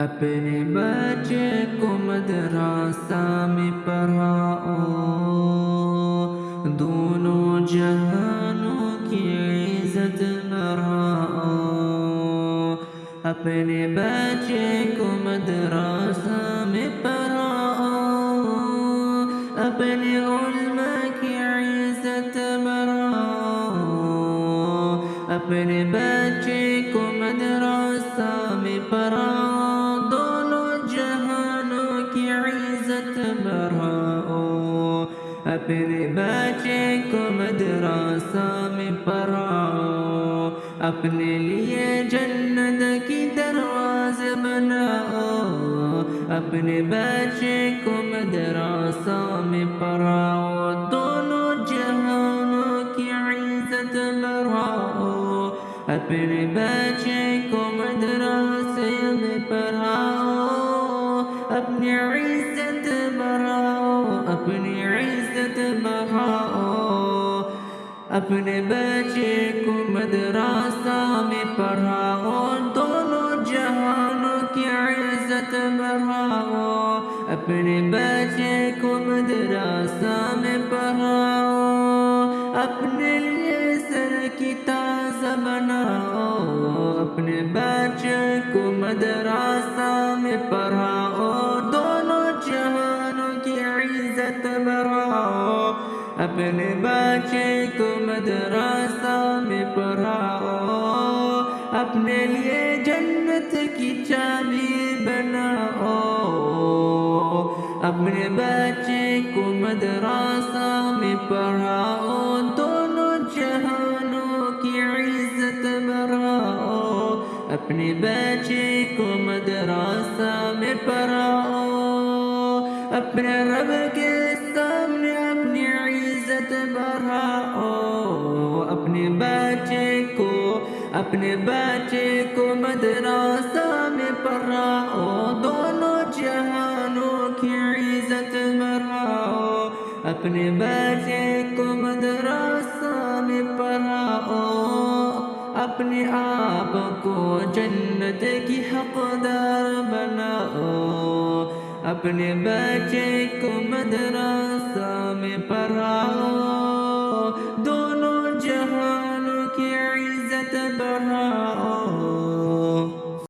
اپنے بچے کو مدرسہ میں پڑھاؤ، دونوں جہانوں کی عزت بڑھاؤ۔ اپنے بچے کو مدرسہ میں پڑھاؤ، اپنے علماء کی عزت بڑھاؤ۔ اپنے بچے کو مدرسہ میں پڑھاؤ، دونوں جہانوں کی عزت بڑھاؤ۔ اپنے بچے کو مدرسہ میں پڑھاؤ، اپنے لیے جنت کی دروازے بناؤ۔ اپنے بچے کو مدرسہ میں پڑھاؤ، دونوں جہانوں کی عزت بڑھاؤ۔ اپنے بچے کو مدرسے میں پڑھاؤ، اپنی عزت بڑھاؤ، اپنی عزت بڑھاؤ۔ اپنے بچے کو مدرسہ میں پڑھاؤ، دونوں جہانوں کی عزت بڑھاؤ۔ اپنے بچے کو مدرسہ میں پڑھاؤ، اپنے لیے سر کی تاج بناؤ۔ اپنے بچے کو مدرسہ میں پڑھاؤ، دونوں جہانوں کی عزت بڑھاؤ۔ اپنے بچے کو مدرسہ میں پڑھاؤ، اپنے لیے جنت کی چابی بناؤ۔ اپنے بچے کو مدرسہ میں پڑھاؤ، دونوں جہانوں کی عزت بڑھاؤ۔ اپنے بچے کو مدرسہ میں پڑھاؤ، اپنے رب کے سامنے اپنی عزت بڑھاؤ۔ اپنے بچے کو مدرسہ میں پڑھاؤ، دونوں جہانوں کی عزت بڑھاؤ۔ اپنے بچے کو مدرسہ میں پڑھاؤ، اپنے آپ کو جنت کی حقدار بناؤ۔ اپنے بچے کو مدرسہ میں پڑھاؤ، دونوں